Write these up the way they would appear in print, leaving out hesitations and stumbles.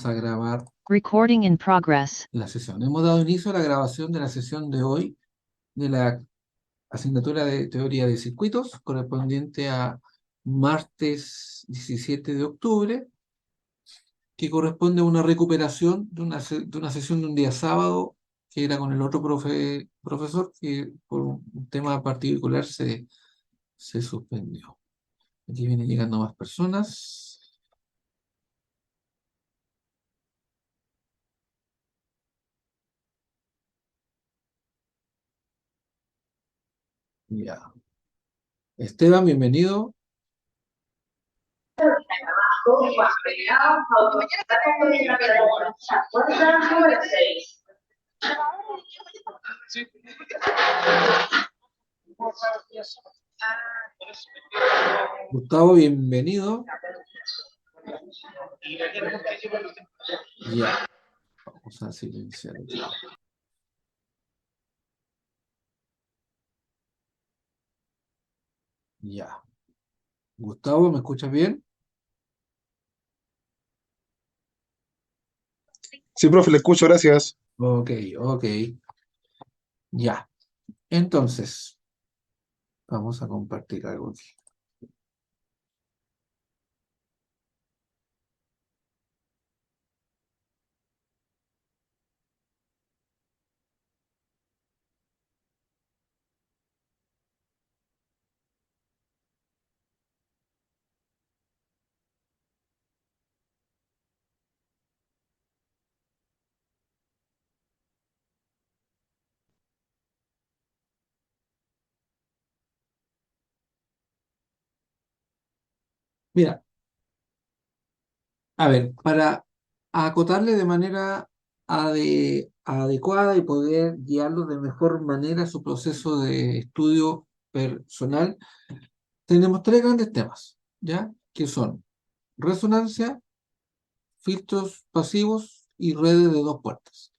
A grabar Recording in progress. la sesión. Hemos dado inicio a la grabación de la sesión de hoy de la asignatura de teoría de circuitos correspondiente a martes 17 de octubre, que corresponde a una recuperación de una sesión de un día sábado que era con el otro profesor que por un tema particular se suspendió. Aquí vienen llegando más personas. Ya. Esteban, bienvenido. Gustavo, bienvenido. Ya, vamos a silenciar aquí. Ya. Gustavo, ¿me escuchas bien? Sí, profe, le escucho, gracias. Ok, ok. Ya. Entonces, vamos a compartir algo aquí. Mira, a ver, para acotarle de manera adecuada y poder guiarlo de mejor manera su proceso de estudio personal, tenemos tres grandes temas, ¿ya? Que son resonancia, filtros pasivos y redes de dos puertas.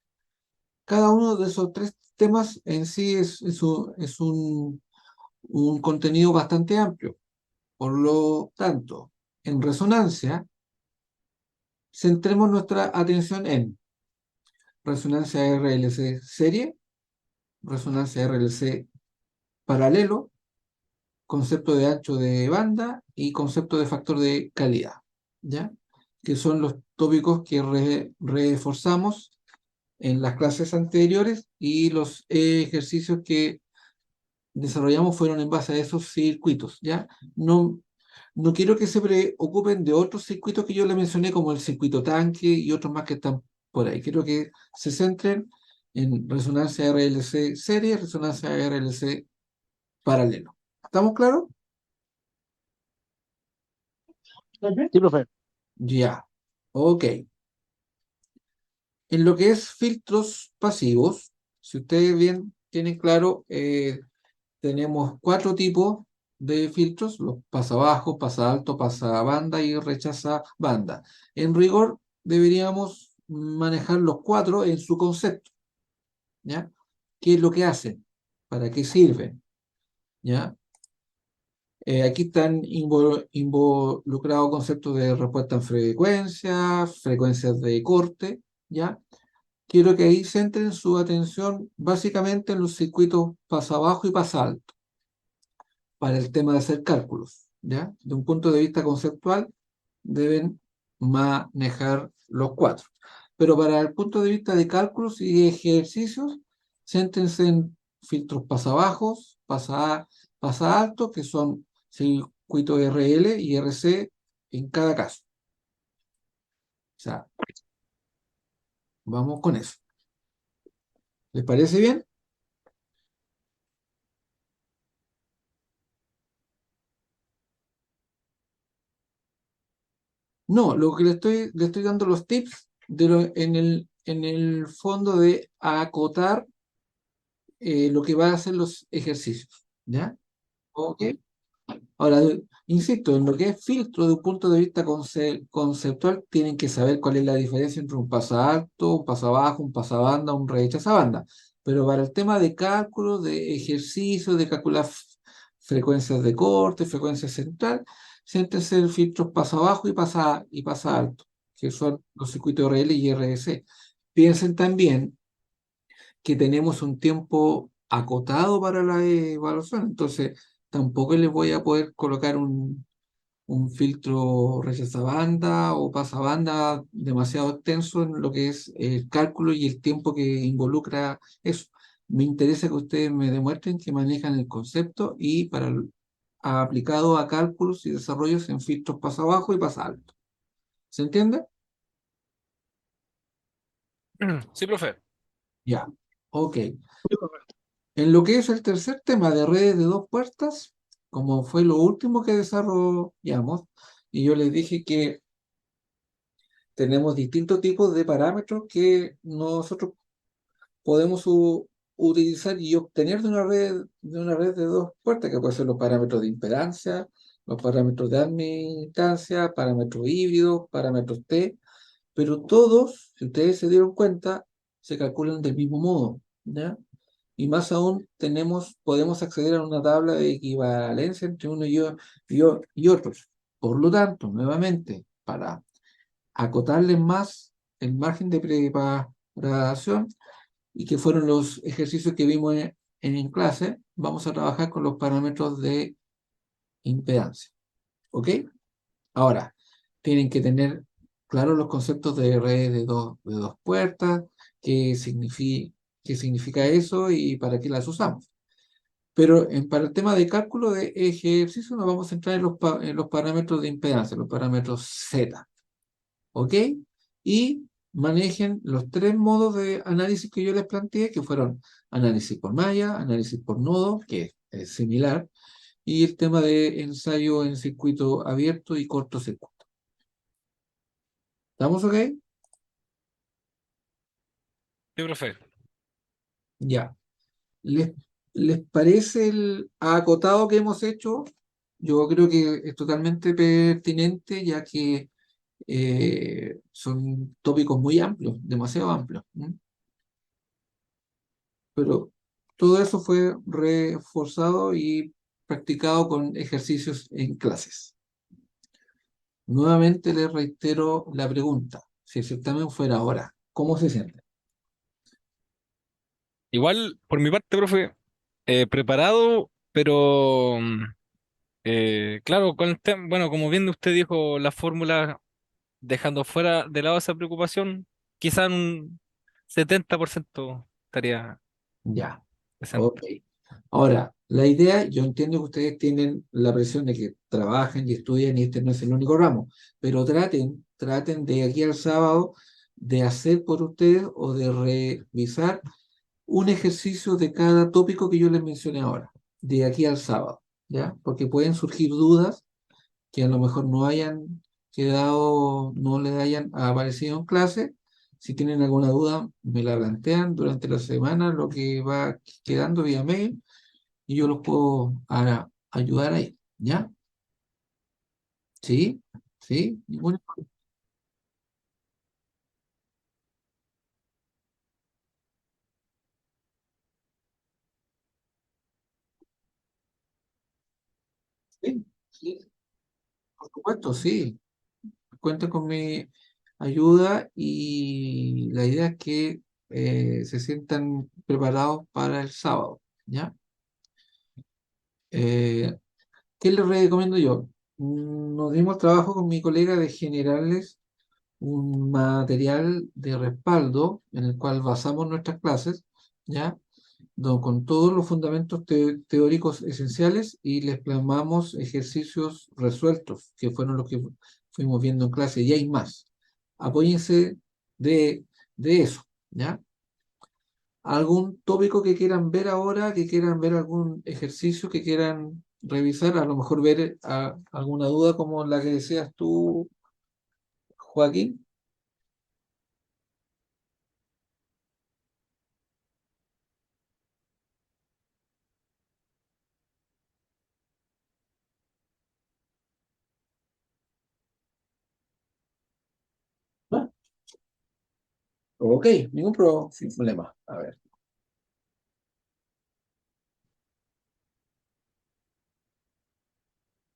Cada uno de esos tres temas en sí es un contenido bastante amplio. Por lo tanto, en resonancia, centremos nuestra atención en resonancia RLC serie, resonancia RLC paralelo, concepto de ancho de banda y concepto de factor de calidad, ¿ya? Que son los tópicos que reforzamos en las clases anteriores y los ejercicios que desarrollamos fueron en base a esos circuitos, ¿ya? No quiero que se preocupen de otros circuitos que yo les mencioné, como el circuito tanque y otros más que están por ahí. Quiero que se centren en resonancia RLC serie, resonancia RLC paralelo. ¿Estamos claros? Sí, profe. Ya. Ok. En lo que es filtros pasivos, si ustedes bien tienen claro, tenemos cuatro tipos de filtros: los pasa bajo, pasa alto, pasa banda y rechaza banda. En rigor, deberíamos manejar los cuatro en su concepto, ¿ya? ¿Qué es lo que hacen? ¿Para qué sirven? ¿Ya? Aquí están involucrados conceptos de respuesta en frecuencia, frecuencias de corte, ¿ya? Quiero que ahí centren su atención básicamente en los circuitos pasa bajo y pasa alto, para el tema de hacer cálculos, ¿ya? De un punto de vista conceptual, deben manejar los cuatro. Pero para el punto de vista de cálculos y ejercicios, céntrense en filtros pasa bajos, pasa alto, que son circuitos RL y RC en cada caso. O sea, vamos con eso. ¿Les parece bien? No, lo que le estoy dando los tips en el fondo de acotar lo que va a hacer los ejercicios, ¿ya? Ok. Ahora, insisto, en lo que es filtro de un punto de vista conceptual, tienen que saber cuál es la diferencia entre un pasa alto, un pasa bajo, un pasa banda, un rechaza banda. Pero para el tema de cálculo, de ejercicio, de calcular frecuencias de corte, frecuencia central, siéntese en filtros pasa bajo y pasa alto, que son los circuitos RL y RS. Piensen también que tenemos un tiempo acotado para la evaluación, entonces tampoco les voy a poder colocar un filtro rechazabanda o pasabanda demasiado extenso en lo que es el cálculo y el tiempo que involucra eso. Me interesa que ustedes me demuestren que manejan el concepto y aplicado a cálculos y desarrollos en filtros pasa abajo y pasa alto. ¿Se entiende? Sí, profe. Ya. Ok. En lo que es el tercer tema de redes de dos puertas, como fue lo último que desarrollamos, y yo les dije que tenemos distintos tipos de parámetros que nosotros podemos utilizar y obtener de una red de dos puertas, que pueden ser los parámetros de impedancia, los parámetros de admitancia, parámetros híbridos, parámetros T, pero todos, si ustedes se dieron cuenta, se calculan del mismo modo, ¿ya? Y más aún podemos acceder a una tabla de equivalencia entre uno y otros. Por lo tanto, nuevamente, para acotarles más el margen de preparación y que fueron los ejercicios que vimos en clase, vamos a trabajar con los parámetros de impedancia. ¿Ok? Ahora, tienen que tener claros los conceptos de redes de dos puertas, qué significa eso y para qué las usamos. Pero para el tema de cálculo de ejercicio nos vamos a centrar en los parámetros de impedancia, los parámetros Z. ¿Ok? Y manejen los tres modos de análisis que yo les planteé, que fueron análisis por malla, análisis por nodo, que es similar, y el tema de ensayo en circuito abierto y cortocircuito. ¿Estamos ok? Sí, profe. Ya. ¿Les, les parece el acotado que hemos hecho? Yo creo que es totalmente pertinente, ya que son tópicos muy amplios, demasiado amplios. ¿M? Pero todo eso fue reforzado y practicado con ejercicios en clases. Nuevamente les reitero la pregunta, si el certamen fuera ahora, ¿cómo se siente? Igual, por mi parte, profe, preparado, pero claro, con el tema, bueno, como bien usted dijo, la fórmula, dejando fuera de lado esa preocupación, quizá en un 70% estaría Ya, ok. decente. Ahora, la idea, yo entiendo que ustedes tienen la presión de que trabajen y estudian y este no es el único ramo, pero traten de aquí al sábado de hacer por ustedes o de revisar un ejercicio de cada tópico que yo les mencioné ahora, de aquí al sábado, ¿ya? Porque pueden surgir dudas que a lo mejor no hayan quedado, no les hayan aparecido en clase. Si tienen alguna duda, me la plantean durante la semana, lo que va quedando vía mail, y yo los puedo ayudar ahí, ¿ya? ¿Sí? ¿Sí? Sí, sí, por supuesto, sí. Cuenten con mi ayuda y la idea es que se sientan preparados para el sábado, ¿ya? Eh, ¿Qué les recomiendo yo? Nos dimos trabajo con mi colega de generarles un material de respaldo en el cual basamos nuestras clases, ¿ya? Con todos los fundamentos teóricos esenciales y les plasmamos ejercicios resueltos, que fueron los que fuimos viendo en clase, y hay más. Apóyense de eso, ¿ya? ¿Algún tópico que quieran ver ahora, que quieran ver algún ejercicio que quieran revisar? A lo mejor ver alguna duda como la que decías tú, Joaquín. ¿Ah? Ok, sin problema. A ver,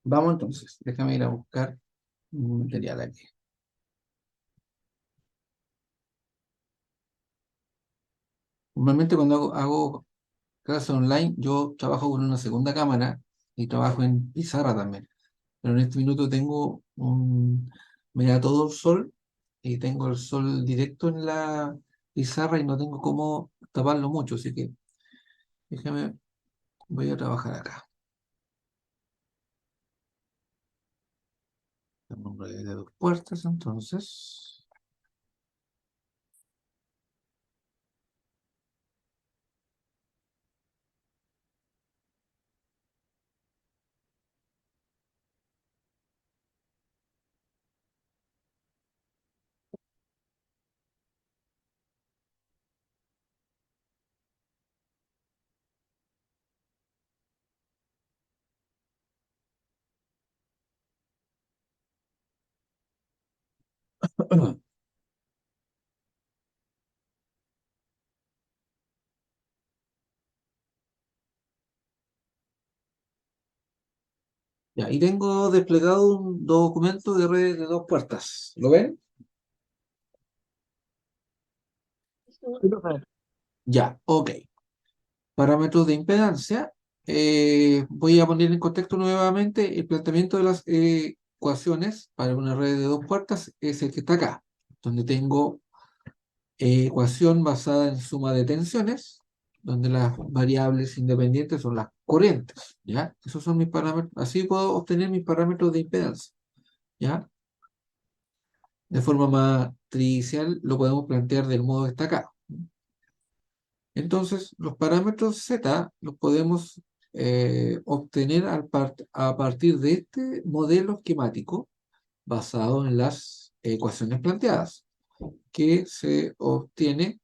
vamos entonces. Déjame ir a buscar un material aquí. Normalmente cuando hago clases online, yo trabajo con una segunda cámara y trabajo en pizarra también. Pero en este minuto me da todo el sol y tengo el sol directo en la pizarra y no tengo cómo taparlo mucho, así que déjame, voy a trabajar acá. Tengo un relé de dos puertas, entonces. Ya, y tengo desplegado un documento de red de dos puertas. ¿Lo ven? Sí, profe. Ya, ok. Parámetros de impedancia. Voy a poner en contexto nuevamente el planteamiento de las ecuaciones para una red de dos puertas es el que está acá, donde tengo ecuación basada en suma de tensiones, donde las variables independientes son las corrientes, ¿ya? Esos son mis parámetros, así puedo obtener mis parámetros de impedancia, ¿ya? De forma más trivial lo podemos plantear del modo destacado. Entonces, los parámetros Z los podemos obtener a partir de este modelo esquemático basado en las ecuaciones planteadas, que se obtiene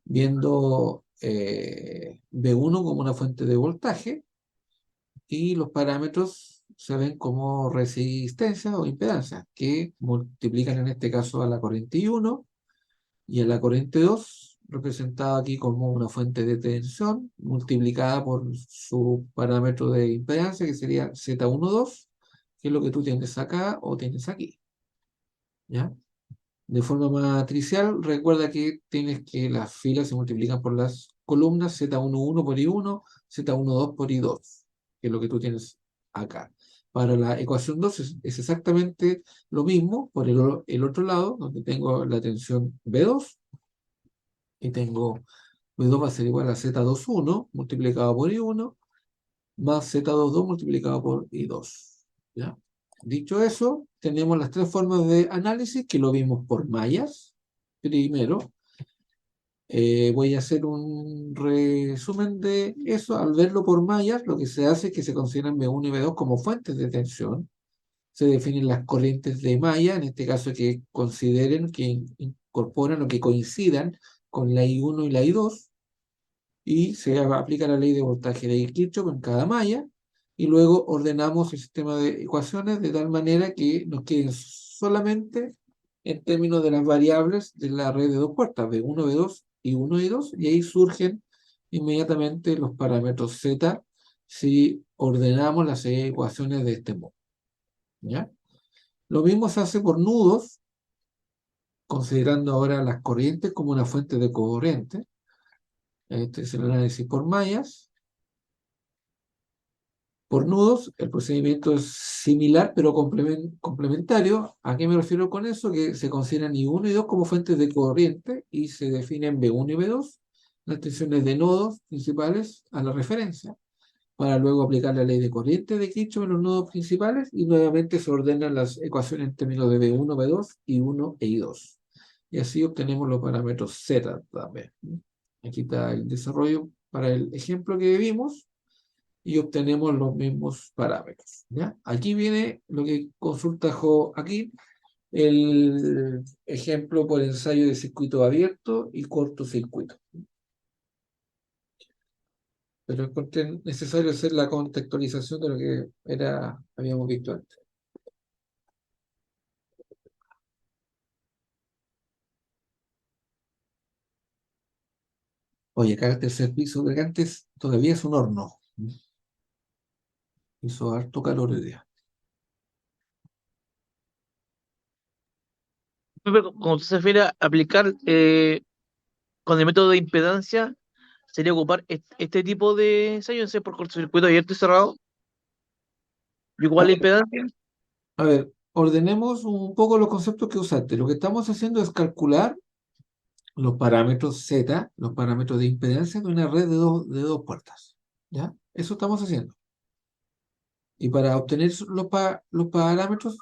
viendo V1 como una fuente de voltaje y los parámetros se ven como resistencia o impedancia, que multiplican en este caso a la corriente I1 y a la corriente 2, representada aquí como una fuente de tensión, multiplicada por su parámetro de impedancia, que sería Z12, que es lo que tú tienes acá o tienes aquí, ¿ya? De forma matricial, recuerda que tienes que las filas se multiplican por las columnas Z11 por I1, Z12 por I2, que es lo que tú tienes acá. Para la ecuación 2 es exactamente lo mismo por el otro lado, donde tengo la tensión B2 y tengo B2 va a ser igual a Z21 multiplicado por I1 más Z22 multiplicado por I2. ¿Ya? Dicho eso, tenemos las tres formas de análisis que lo vimos por mallas. Primero, voy a hacer un resumen de eso. Al verlo por mallas, lo que se hace es que se consideran B1 y B2 como fuentes de tensión. Se definen las corrientes de malla, en este caso que consideren que incorporan o que coincidan con la I1 y la I2 y se aplica la ley de voltaje de Kirchhoff en cada malla, y luego ordenamos el sistema de ecuaciones de tal manera que nos queden solamente en términos de las variables de la red de dos puertas, B1, B2 y 1 y 2, y ahí surgen inmediatamente los parámetros Z si ordenamos las ecuaciones de este modo. ¿Ya? Lo mismo se hace por nudos, considerando ahora las corrientes como una fuente de corriente. Este es el análisis por mallas. Por nudos, el procedimiento es similar, pero complementario. ¿A qué me refiero con eso? Que se consideran I1 y 2 como fuentes de corriente y se definen B1 y B2, las tensiones de nodos principales a la referencia, para luego aplicar la ley de corriente de Kirchhoff en los nodos principales y nuevamente se ordenan las ecuaciones en términos de B1, B2, I1 e I2. Y así obtenemos los parámetros Z también. Aquí está el desarrollo para el ejemplo que vimos y obtenemos los mismos parámetros. ¿Ya? Aquí viene lo que consulta aquí, el ejemplo por ensayo de circuito abierto y cortocircuito. Pero encontré necesario hacer la contextualización de lo que habíamos visto antes. Oye, acá el tercer piso de antes todavía es un horno. Hizo harto calor hoy día. Profe, cuando usted se refiere a aplicar con el método de impedancia sería ocupar este tipo de ensayo, no sé, por cortocircuito abierto y cerrado. A Igual la ver, impedancia. ordenemos un poco los conceptos que usaste. Lo que estamos haciendo es calcular los parámetros Z, los parámetros de impedancia de una red de dos puertas. ¿Ya? Eso estamos haciendo. Y para obtener los parámetros,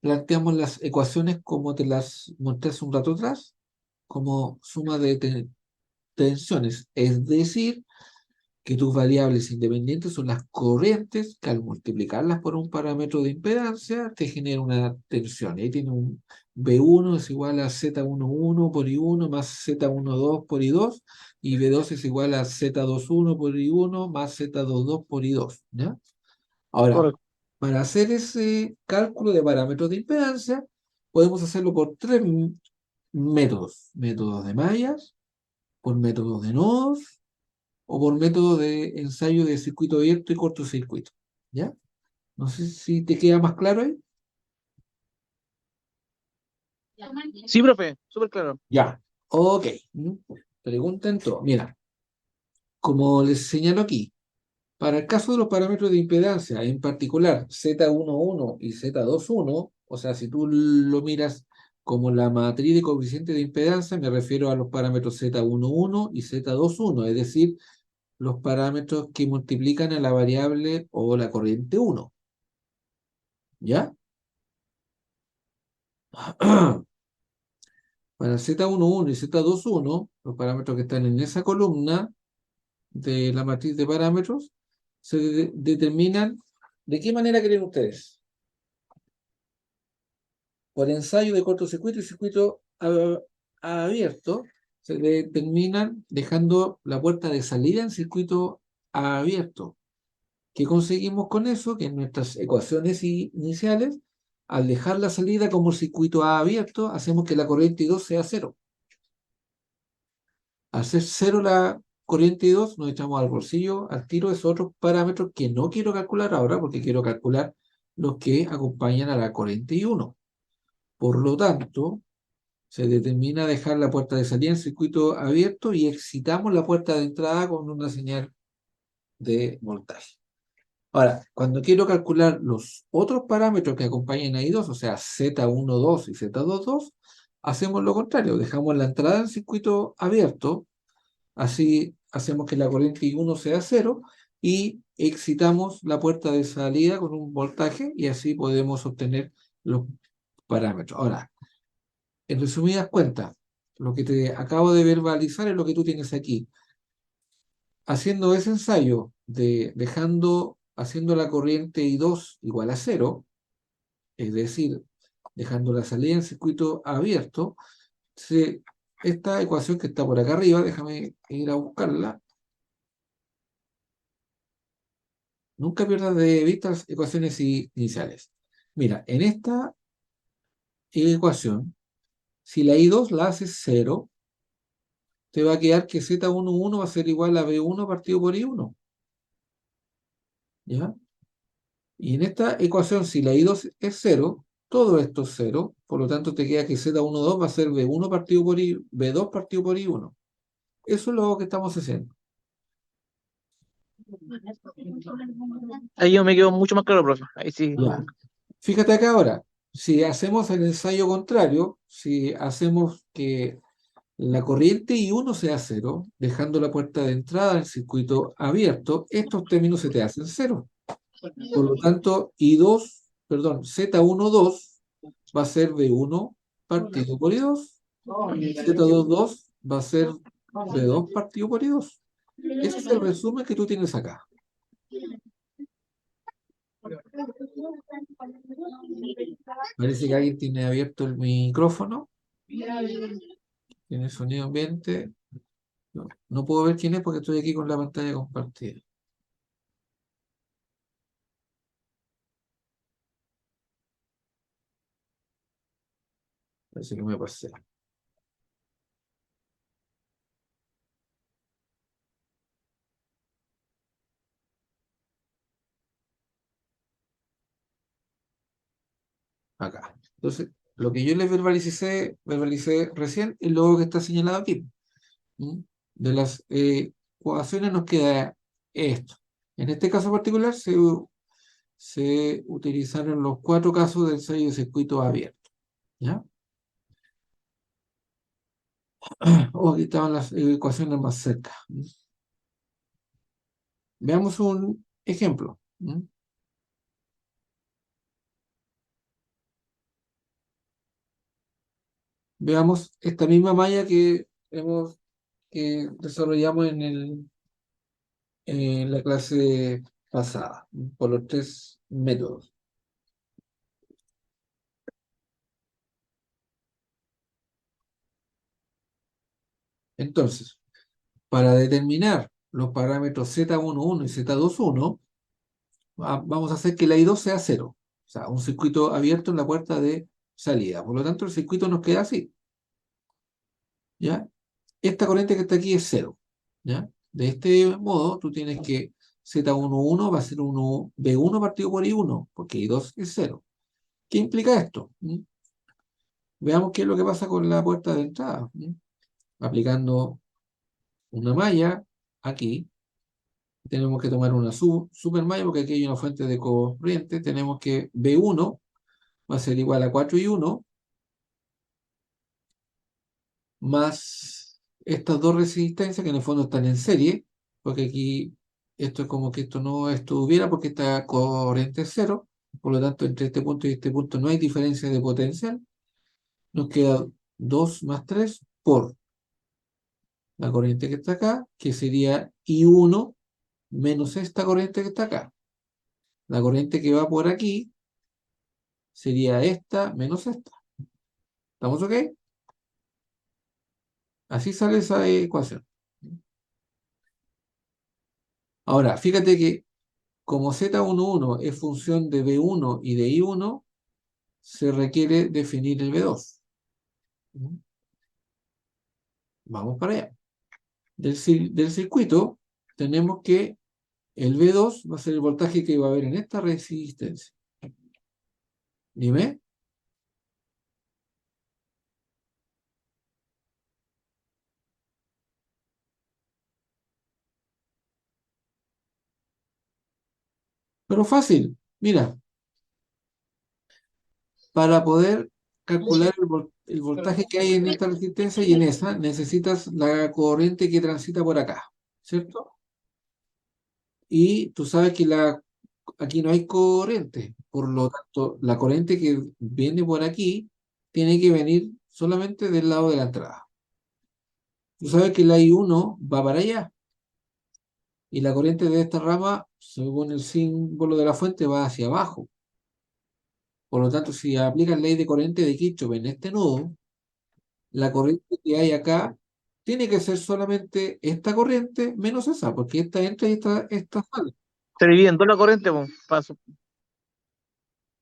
planteamos las ecuaciones como te las mostré hace un rato atrás, como suma de tensiones. Es decir, que tus variables independientes son las corrientes, que al multiplicarlas por un parámetro de impedancia te genera una tensión. Ahí tiene un B1 es igual a Z11 por I1 más Z12 por I2, y B2 es igual a Z21 por I1 más Z22 por I2. ¿Ya? Ahora, Correcto. para hacer ese cálculo de parámetros de impedancia, podemos hacerlo por tres métodos. Métodos de mallas, por métodos de nodos, o por método de ensayo de circuito abierto y cortocircuito. ¿Ya? No sé si te queda más claro ahí. Sí, profe, súper claro. Ya. Ok. Pregunta entonces. Mira, como les señalo aquí, para el caso de los parámetros de impedancia, en particular Z11 y Z21, o sea, si tú lo miras como la matriz de coeficiente de impedancia, me refiero a los parámetros Z11 y Z21, es decir, los parámetros que multiplican a la variable o la corriente 1. ¿Ya? Para Z11 y Z21, los parámetros que están en esa columna de la matriz de parámetros, se determinan. ¿De qué manera creen ustedes? Por ensayo de cortocircuito y circuito abierto, se determinan dejando la puerta de salida en circuito abierto. ¿Qué conseguimos con eso? Que en nuestras ecuaciones iniciales, al dejar la salida como circuito A abierto, hacemos que la corriente I2 sea cero. Al ser cero la corriente I2, nos echamos al bolsillo al tiro esos otros parámetros que no quiero calcular ahora, porque quiero calcular los que acompañan a la corriente I1. Por lo tanto, se determina dejar la puerta de salida en circuito abierto y excitamos la puerta de entrada con una señal de voltaje. Ahora, cuando quiero calcular los otros parámetros que acompañan a I2, o sea, Z12 y Z22, hacemos lo contrario, dejamos la entrada en circuito abierto, así hacemos que la corriente I1 sea cero y excitamos la puerta de salida con un voltaje y así podemos obtener los parámetros. Ahora, en resumidas cuentas, lo que te acabo de verbalizar es lo que tú tienes aquí. Haciendo ese ensayo de haciendo la corriente I2 igual a cero, es decir, dejando la salida en circuito abierto, esta ecuación que está por acá arriba, déjame ir a buscarla. Nunca pierdas de vista las ecuaciones iniciales. Mira, en esta ecuación, si la I2 la haces cero, te va a quedar que Z11 va a ser igual a B1 partido por I1. ¿Ya? Y en esta ecuación, si la I2 es cero, todo esto es cero, por lo tanto te queda que Z12 va a ser B1 partido por B2 partido por I1. Eso es lo que estamos haciendo. Ahí yo me quedo mucho más claro, profe. Ahí sí. Ya. Fíjate acá ahora, si hacemos el ensayo contrario, si hacemos que la corriente I1 sea cero, dejando la puerta de entrada del circuito abierto, estos términos se te hacen cero. Por lo tanto, Z12 va a ser B1 partido por I2, Z22 va a ser B2 partido por I2. Ese es el resumen que tú tienes acá. Parece que alguien tiene abierto el micrófono, tiene sonido ambiente. No puedo ver quién es porque estoy aquí con la pantalla compartida. Parece que me pasé. Acá. Entonces, lo que yo les verbalicé recién es lo que está señalado aquí. ¿Mm? De las ecuaciones nos queda esto. En este caso particular se utilizaron los 4 casos del ensayo de circuito abierto. ¿Ya? O aquí estaban las ecuaciones más cerca. ¿Mm? Veamos un ejemplo. ¿Mm? Veamos esta misma malla que desarrollamos en la clase pasada, por los 3 métodos. Entonces, para determinar los parámetros Z11 y Z21, vamos a hacer que la I2 sea 0. O sea, un circuito abierto en la puerta de salida. Por lo tanto, el circuito nos queda así. ¿Ya? Esta corriente que está aquí es 0. ¿Ya? De este modo, tú tienes que Z11 va a ser B1 partido por I1, porque I2 es 0. ¿Qué implica esto? Veamos qué es lo que pasa con la puerta de entrada. Aplicando una malla aquí, tenemos que tomar una super malla, porque aquí hay una fuente de corriente. Tenemos que B1 va a ser igual a 4I1 más estas dos resistencias que en el fondo están en serie, porque aquí esto es como que esto no estuviera, porque esta corriente es 0. Por lo tanto, entre este punto y este punto no hay diferencia de potencial. Nos queda 2 más 3 por la corriente que está acá, que sería I1 menos esta corriente que está acá. La corriente que va por aquí sería esta menos esta. ¿Estamos ok? Así sale esa ecuación. Ahora, fíjate que como Z11 es función de B1 y de I1, se requiere definir el B2. Vamos para allá. Del circuito tenemos que el B2 va a ser el voltaje que va a haber en esta resistencia. Dime. Pero fácil. Mira, para poder calcular el voltaje que hay en esta resistencia y en esa, necesitas la corriente que transita por acá, ¿cierto? Y tú sabes que aquí no hay corriente, por lo tanto, la corriente que viene por aquí tiene que venir solamente del lado de la entrada. Tú sabes que la I1 va para allá, y la corriente de esta rama, según el símbolo de la fuente, va hacia abajo. Por lo tanto, si aplicas ley de corriente de Kirchhoff en este nodo, la corriente que hay acá tiene que ser solamente esta corriente menos esa, porque esta entra y esta sale. Se divide en dos la corriente, pues,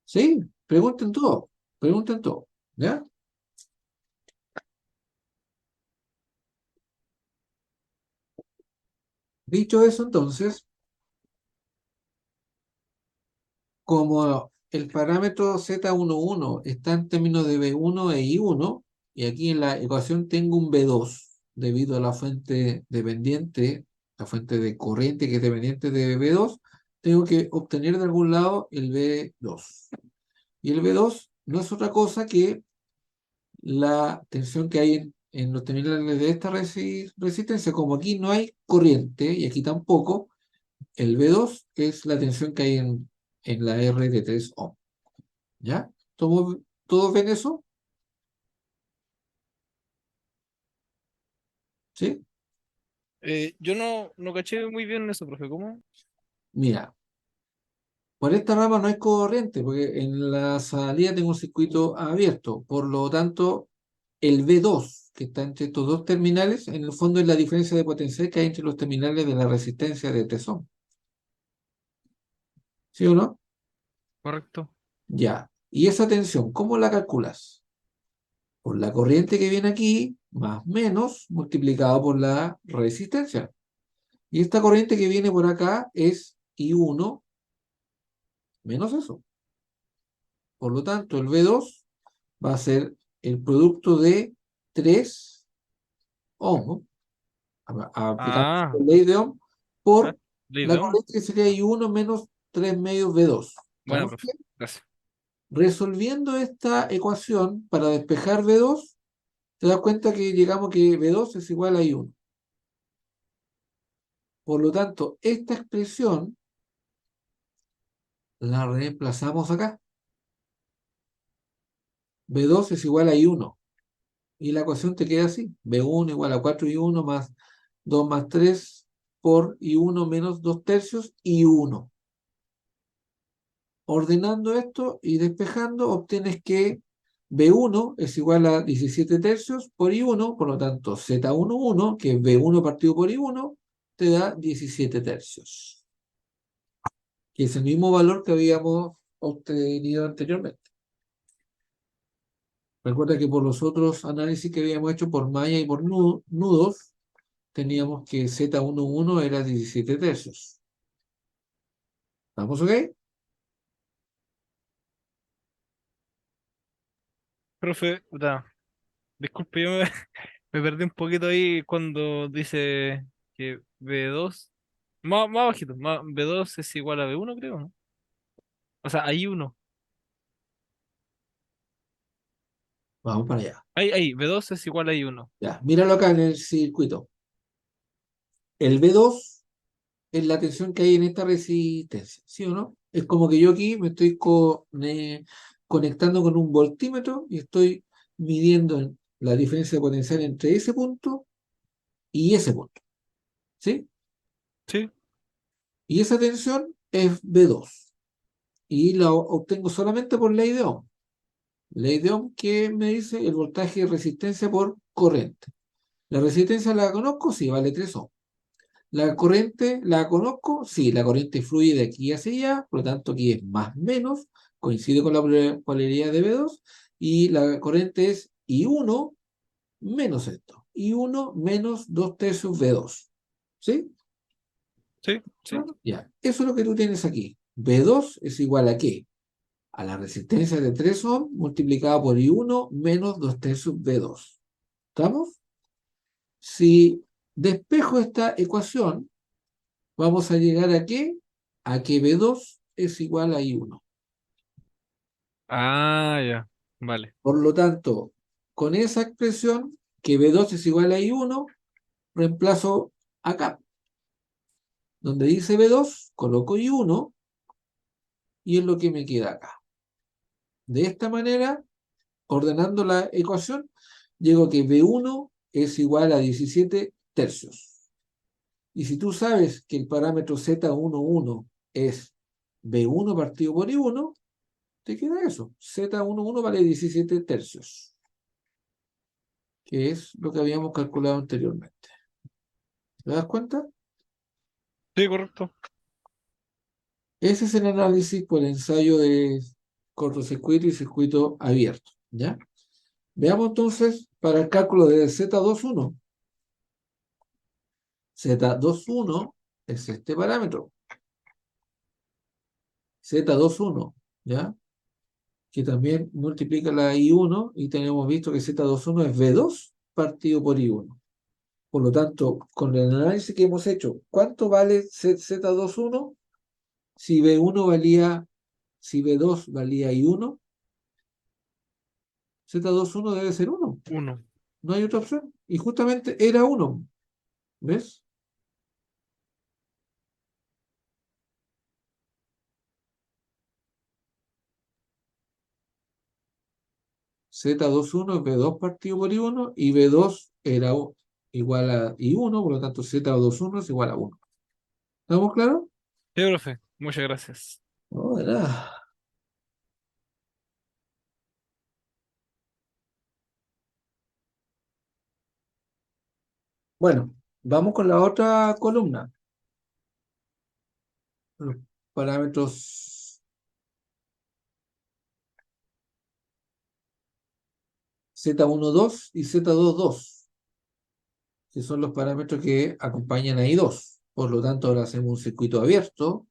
¿Sí? Pregunten todo, pregunten todo. ¿Ya? Dicho eso, entonces, como el parámetro Z11 está en términos de B1 e I1, y aquí en la ecuación tengo un B2, debido a la fuente dependiente, la fuente de corriente que es dependiente de B2, tengo que obtener de algún lado el B2. Y el B2 no es otra cosa que la tensión que hay en los terminales de esta resistencia. Como aquí no hay corriente y aquí tampoco, el B2 es la tensión que hay en la R de 3 ohm. ¿Ya? ¿Todos ven eso? ¿Sí? Yo no caché muy bien eso, profe. ¿Cómo? Mira, por esta rama no hay corriente, porque en la salida tengo un circuito abierto. Por lo tanto, el B2, que está entre estos dos terminales, en el fondo es la diferencia de potencial que hay entre los terminales de la resistencia de 3 ohm. ¿Sí o no? Correcto. Ya. ¿Y esa tensión, cómo la calculas? Por la corriente que viene aquí, más menos, multiplicado por la resistencia. Y esta corriente que viene por acá es I1 menos eso. Por lo tanto, el B2 va a ser el producto de 3 ohms aplicando Ah, la ley de Ohm ah, por ley la de Ohm. corriente que sería I1 menos 3 medios V2. Bueno, ¿Estamos profe, bien? gracias. Resolviendo esta ecuación para despejar V2, te das cuenta que llegamos que V2 es igual a I1. Por lo tanto, esta expresión la reemplazamos acá. V2 es igual a I1. Y la ecuación te queda así. V1 igual a 4I1 más 2 más 3 por I1 menos 2 tercios I1. Ordenando esto y despejando, obtienes que B1 es igual a 17 tercios por I1, por lo tanto Z11, que es B1 partido por I1, te da 17 tercios, que es el mismo valor que habíamos obtenido anteriormente. Recuerda que por los otros análisis que habíamos hecho por malla y por nudos, teníamos que Z11 era 17 tercios. ¿Vamos ok? Profe, disculpe, yo me, me perdí un poquito ahí cuando dice que B2, más bajito, B2 es igual a B1, creo, ¿no? O sea, hay uno. Vamos para allá. Ahí, B2 es igual a I1. Ya, míralo acá en el circuito. El B2 es la tensión que hay en esta resistencia, ¿sí o no? Es como que yo aquí me estoy conectando con un voltímetro y estoy midiendo la diferencia de potencial entre ese punto y ese punto, ¿sí? Sí, Y esa tensión es B2 y la obtengo solamente por ley de Ohm. Ley de Ohm que me dice el voltaje de resistencia por corriente. ¿La resistencia la conozco? Sí, vale 3 ohms. ¿La corriente la conozco? Sí, la corriente fluye de aquí hacia allá, por lo tanto aquí es más menos, coincide con la polaridad de B2, y la corriente es I1 menos esto, I1 menos 2 tercios V2. ¿Sí? sí, sí. Claro. Ya, eso es lo que tú tienes aquí. V2 es igual a ¿qué? A la resistencia de 3 ohms multiplicada por I1 menos 2 tercios V2. ¿Estamos? Si despejo esta ecuación, vamos a llegar ¿a qué? A que B2 es igual a I1. Ah, ya, vale. Por lo tanto, con esa expresión, que B2 es igual a I1, reemplazo acá. Donde dice B2, coloco I1 y es lo que me queda acá. De esta manera, ordenando la ecuación, llego a que B1 es igual a 17 tercios. Y si tú sabes que el parámetro Z11 es B1 partido por I1, te queda eso. Z11 vale 17 tercios, que es lo que habíamos calculado anteriormente. ¿Te das cuenta? Sí, correcto. Ese es el análisis por ensayo de cortocircuito y circuito abierto. ¿Ya? Veamos entonces para el cálculo de Z21. Z21 es este parámetro. Z21, ¿ya? Que también multiplica la I1 y tenemos visto que Z21 es V2 partido por I1. Por lo tanto, con el análisis que hemos hecho, ¿cuánto vale Z21? Si B1 valía, si B2 valía I1, Z21 debe ser 1. Uno. No hay otra opción. Y justamente era 1. ¿Ves? Z21 es B2 partido por I1 y B2 era igual a I1, por lo tanto Z21 es igual a 1. ¿Estamos claros? Sí, profe, muchas gracias. No, de nada. Bueno, vamos con la otra columna. Los parámetros Z12 y Z22, que son los parámetros que acompañan a I2. Por lo tanto, ahora hacemos un circuito abierto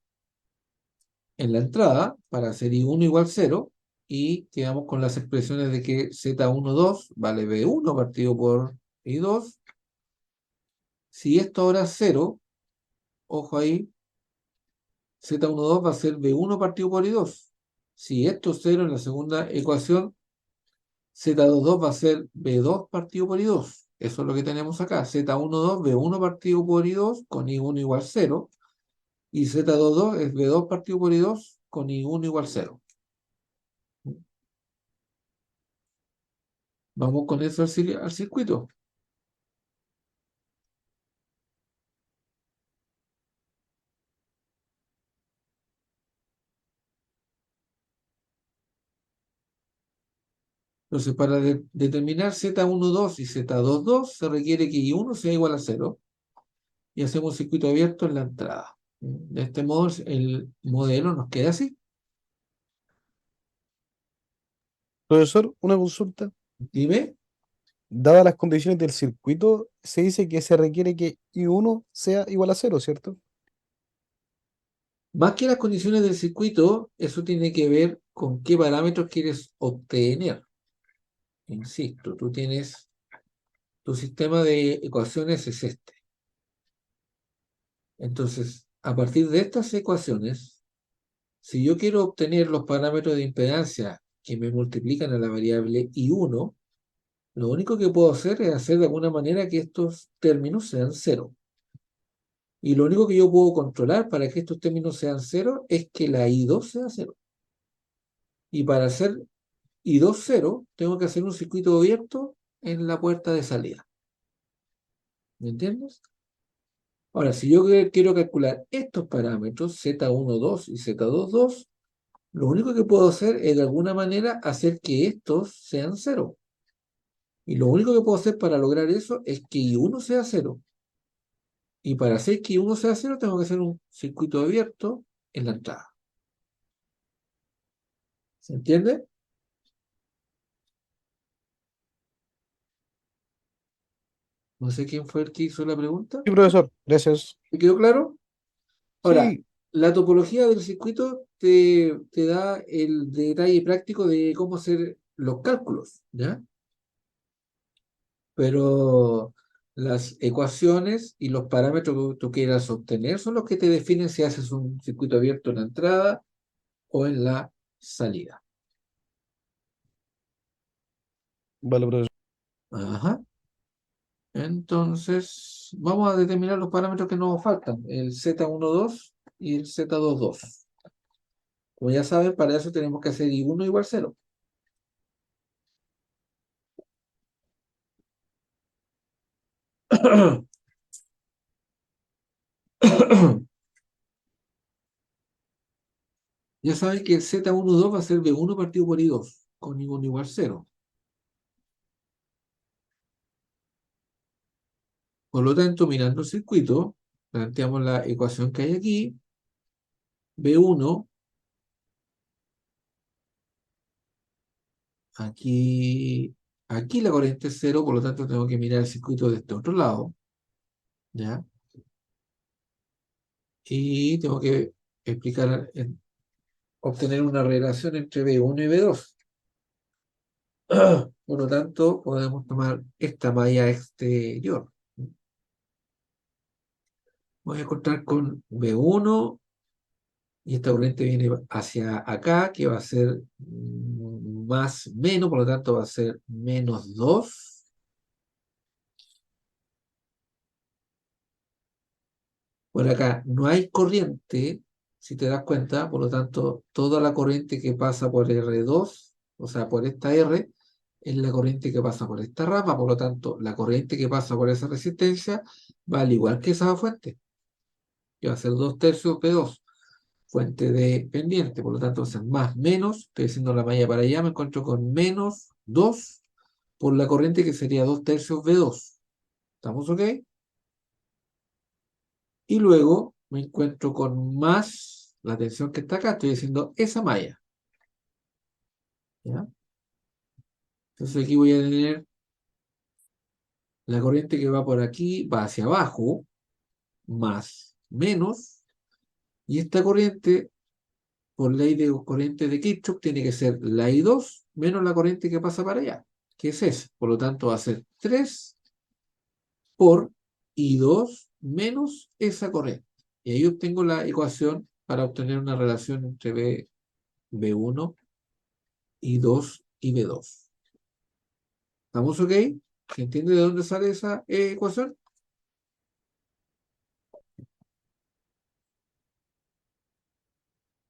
en la entrada para hacer I1 igual 0 y quedamos con las expresiones de que Z12 vale B1 partido por I2, Si esto ahora es 0, ojo ahí, Z12 va a ser B1 partido por I2. Si esto es 0 en la segunda ecuación, Z22 va a ser B2 partido por I2. Eso es lo que tenemos acá. Z12, B1 partido por I2 con I1 igual 0. Y Z22 es B2 partido por I2 con I1 igual 0. Vamos con eso al circuito. Entonces, para determinar Z12 y Z22 se requiere que I1 sea igual a 0 y hacemos un circuito abierto en la entrada. De este modo, el modelo nos queda así. Profesor, una consulta. Dime, Dadas las condiciones del circuito, se dice que se requiere que I1 sea igual a cero, ¿cierto? más que las condiciones del circuito, eso tiene que ver con qué parámetros quieres obtener. Insisto, tú tienes tu sistema de ecuaciones es este. Entonces, a partir de estas ecuaciones, si yo quiero obtener los parámetros de impedancia que me multiplican a la variable I1, lo único que puedo hacer es hacer de alguna manera que estos términos sean cero. Y lo único que yo puedo controlar para que estos términos sean cero es que la I2 sea cero. Y para hacer I2 cero, tengo que hacer un circuito abierto en la puerta de salida. ¿Me entiendes? Ahora, si yo quiero calcular estos parámetros, Z12 y Z22, lo único que puedo hacer es de alguna manera hacer que estos sean cero. Y lo único que puedo hacer para lograr eso es que I1 sea cero. Y para hacer que I1 sea cero, tengo que hacer un circuito abierto en la entrada. ¿Se entiende? No sé quién fue el que hizo la pregunta. Sí, profesor, gracias. ¿Te quedó claro? Ahora, Sí, la topología del circuito te da el detalle práctico de cómo hacer los cálculos, ¿ya? Pero las ecuaciones y los parámetros que tú quieras obtener son los que te definen si haces un circuito abierto en la entrada o en la salida. vale, profesor. Ajá. Entonces, vamos a determinar los parámetros que nos faltan, el Z12 y el Z22. Como ya saben, para eso tenemos que hacer I1 igual 0. Ya saben que el Z12 va a ser B1 partido por I2, con I1 igual 0. Por lo tanto, mirando el circuito, planteamos la ecuación que hay aquí. B1, aquí la corriente es 0, por lo tanto tengo que mirar el circuito de este otro lado, ¿ya? Y tengo que explicar, obtener una relación entre B1 y B2. Por lo tanto, podemos tomar esta malla exterior. Voy a encontrar con B1 y esta corriente viene hacia acá, que va a ser más menos, por lo tanto va a ser -2. Por acá no hay corriente, si te das cuenta, por lo tanto, toda la corriente que pasa por R2, o sea, por esta R, es la corriente que pasa por esta rama, por lo tanto, la corriente que pasa por esa resistencia va al igual que esa fuente, que va a ser 2/3 P2, fuente de pendiente, por lo tanto, va a ser más menos, estoy haciendo la malla para allá, me encuentro con -2 por la corriente que sería 2/3 V2. ¿Estamos ok? Y luego me encuentro con más la tensión que está acá, estoy haciendo esa malla. ¿Ya? Entonces aquí voy a tener la corriente que va por aquí, va hacia abajo, más menos, y esta corriente, por ley de corriente de Kirchhoff, tiene que ser la I2 menos la corriente que pasa para allá, que es esa. Por lo tanto, va a ser 3 por I2 menos esa corriente. Y ahí obtengo la ecuación para obtener una relación entre B1, I2 y B2. ¿Estamos ok? ¿Se entiende de dónde sale esa ecuación?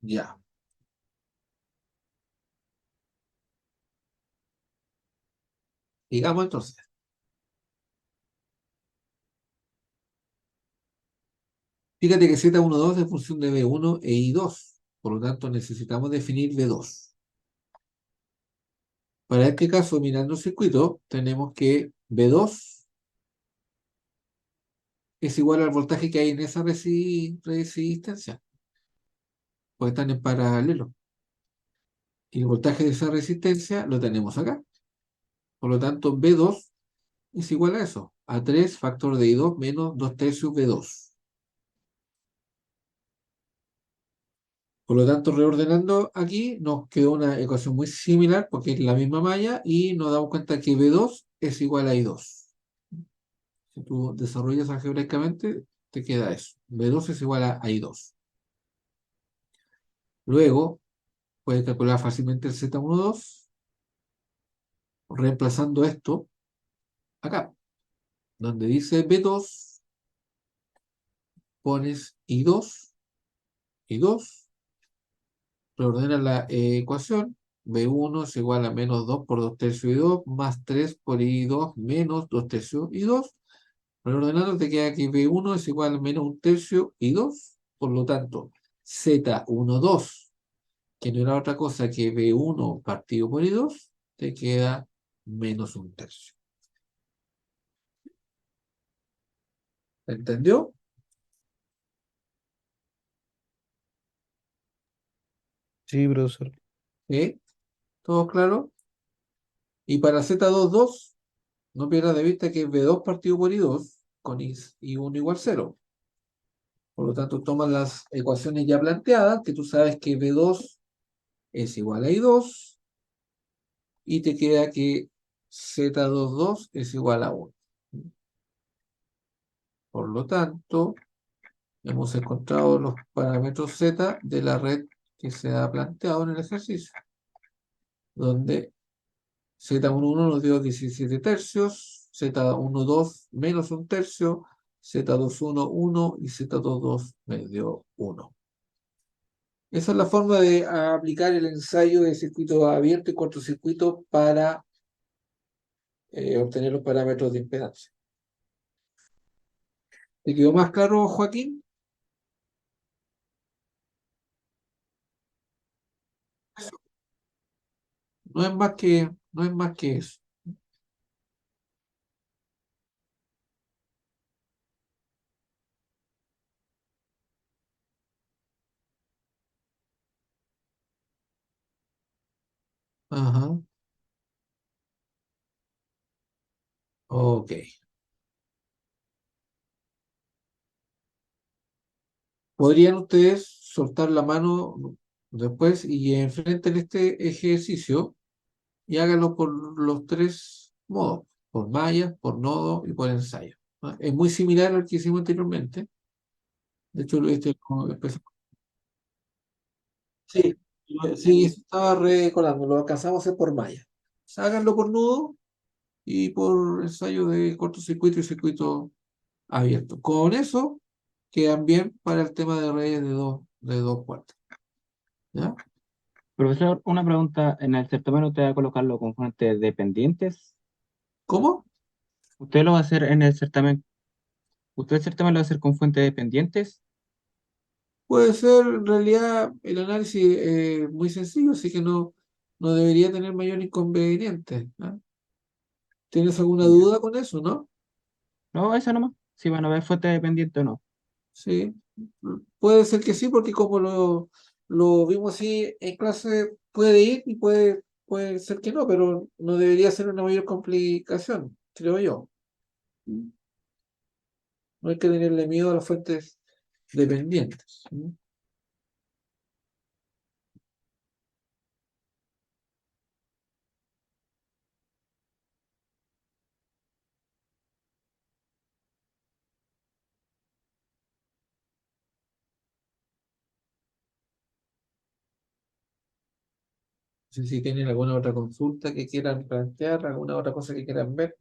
Ya. Digamos entonces. Fíjate que Z12 es función de B1 e I2. Por lo tanto, necesitamos definir B2. Para este caso, mirando el circuito, tenemos que B2 es igual al voltaje que hay en esa resistencia, porque están en paralelo. Y el voltaje de esa resistencia lo tenemos acá. Por lo tanto, B2 es igual a eso, a 3 factor de I2 menos 2 tercios B2. Por lo tanto, reordenando aquí, nos quedó una ecuación muy similar porque es la misma malla y nos damos cuenta que B2 es igual a I2. Si tú desarrollas algebraicamente, te queda eso. B2 es igual a I2. Luego, puedes calcular fácilmente el Z12 reemplazando esto acá, donde dice B2, pones I2, reordenas la ecuación, B1 es igual a menos 2 por 2 tercios I2, más 3 por I2 menos 2 tercios I2. Reordenando te queda que B1 es igual a menos 1 tercio I2, por lo tanto, Z12, que no era otra cosa que B1 partido por I2, te queda menos 1 tercio. ¿Entendió? Sí, profesor. ¿Sí? ¿Todo claro? Y para Z22, no pierdas de vista que es B2 partido por I2 con I1 igual 0. Por lo tanto, tomas las ecuaciones ya planteadas, que tú sabes que B2 es igual a I2, y te queda que Z22 es igual a 1. Por lo tanto, hemos encontrado los parámetros Z de la red que se ha planteado en el ejercicio, donde Z11 nos dio 17 tercios, Z12 menos 1 tercio, Z21 1 y Z22 me dio 1. Esa es la forma de aplicar el ensayo de circuito abierto y cortocircuito para obtener los parámetros de impedancia. ¿Te quedó más claro, Joaquín? No es más que eso. Ajá. Ok. ¿Podrían ustedes soltar la mano después y enfrenten este ejercicio y háganlo por los tres modos, por malla, por nodo y por ensayo? ¿No? Es muy similar al que hicimos anteriormente. De hecho, sí, sí, eso estaba recordando, lo alcanzamos a hacer por malla. Háganlo por nodo y por ensayo de cortocircuito y circuito abierto. Con eso quedan bien para el tema de redes de dos puertas. ¿Ya? Profesor, una pregunta. ¿En el certamen usted va a colocar los componentes dependientes? ¿Cómo? ¿Usted lo va a hacer en el certamen? ¿Usted el certamen lo va a hacer con fuentes dependientes? Puede ser en realidad el análisis muy sencillo, así que no debería tener mayor inconveniente. ¿Ah? ¿Tienes alguna Ya. duda con eso, no? No, eso nomás. Si van a ver fuentes dependientes o no. Sí, puede ser que sí, porque como lo vimos así en clase, puede ir y puede ser que no, pero no debería ser una mayor complicación, creo yo. No hay que tenerle miedo a las fuentes dependientes. sé si tienen alguna otra consulta que quieran plantear, alguna otra cosa que quieran ver.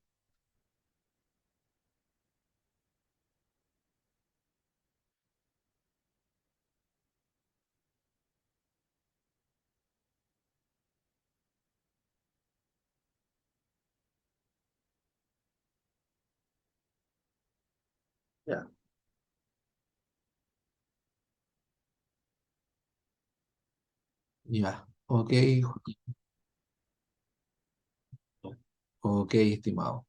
Ya, ya, ok, ok, estimado.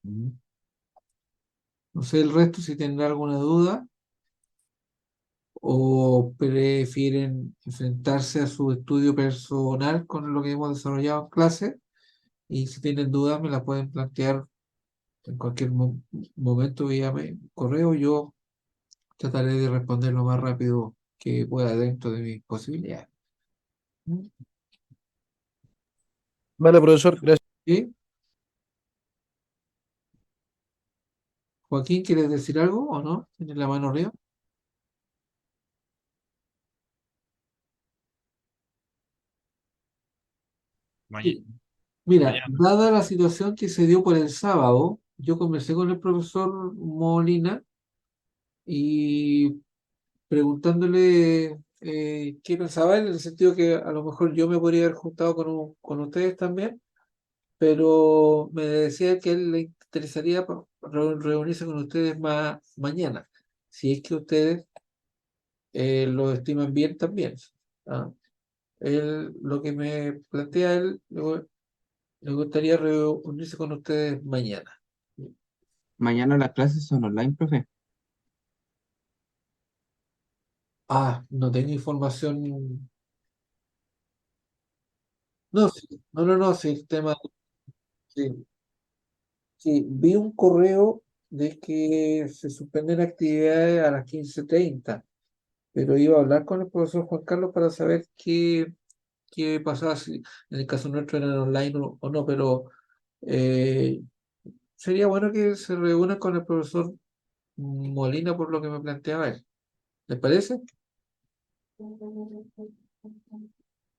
No sé el resto si tendrá alguna duda o prefieren enfrentarse a su estudio personal con lo que hemos desarrollado en clase. Y si tienen dudas, me las pueden plantear en cualquier momento vía correo. Yo trataré de responder lo más rápido que pueda dentro de mis posibilidades. ¿Mm? Vale, profesor, gracias. ¿Sí? Joaquín, ¿quieres decir algo o no? ¿Tienes la mano arriba? Mañana, Sí. Mira, mañana. dada la situación que se dio por el sábado, yo conversé con el profesor Molina y preguntándole qué pensaba él, en el sentido que a lo mejor yo me podría haber juntado con ustedes también, pero me decía que a él le interesaría reunirse con ustedes mañana, si es que ustedes lo estiman bien también. ¿Ah? Él, lo que me plantea él, le gustaría reunirse con ustedes mañana. Mañana las clases son online, profe. Ah, no tengo información. No, sí, no, sí, el tema, sí, sí, vi un correo de que se suspenden actividades a las 15:30, pero iba a hablar con el profesor Juan Carlos para saber qué pasaba si en el caso nuestro eran online o no, pero eh, sería bueno que se reúnan con el profesor Molina por lo que me planteaba él. ¿Les parece?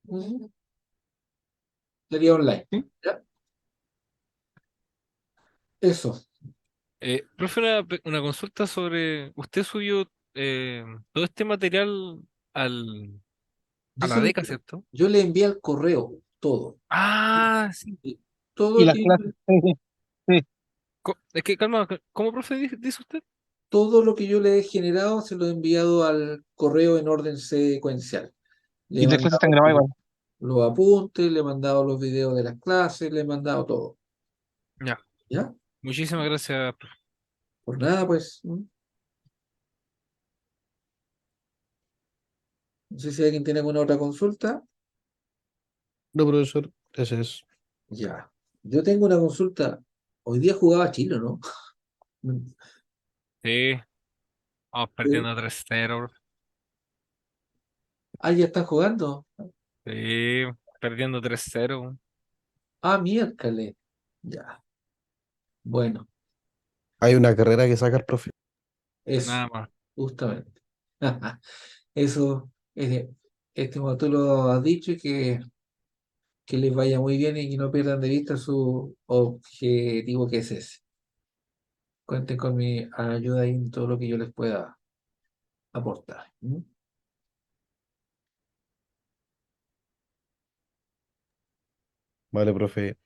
Ujú. Sería online. ¿Sí? ¿Ya? Eso. Profe, una consulta sobre, ¿usted subió todo este material al, Yo, a se la lo- beca, ¿cierto? yo le envié al correo todo. Ah, sí. Y todo Y lo las que, clases, sí, sí. Es que, calma, ¿cómo, profe, dice usted? todo lo que yo le he generado se lo he enviado al correo en orden secuencial. Le he Y las clases están mandado grabadas igual. los apuntes, le he mandado los videos de las clases, le he mandado todo. Ya, ¿Ya? muchísimas gracias, profe. Por nada, pues. No sé si alguien tiene alguna otra consulta. No, profesor, gracias. Ya. Yo tengo una consulta. Hoy día jugaba Chile, ¿no? Sí, vamos Sí. perdiendo 3-0, profe. Ah, ya están jugando. Sí, perdiendo 3-0. Ah, miércoles. Ya. Bueno, Hay una carrera que sacar, profe. eso, Nada más. justamente. Eso, como tú lo has dicho, y que les vaya muy bien y que no pierdan de vista su objetivo que es ese. Cuenten con mi ayuda en todo lo que yo les pueda aportar. ¿Mm? Vale, profe.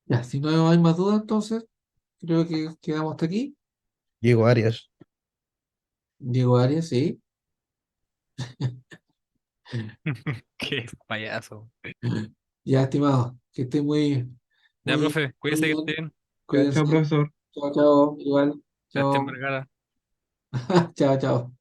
Ya, si no hay más dudas, entonces creo que quedamos hasta aquí. Diego Arias. Diego Arias, sí. Qué payaso. Ya, estimado, que esté Ya, muy, profe, muy cuídese que esté bien. bien. Chao, chao, Cuídense. profesor. Chao, chao. Igual. Sebastián Chao. Vergara. Chao, chao.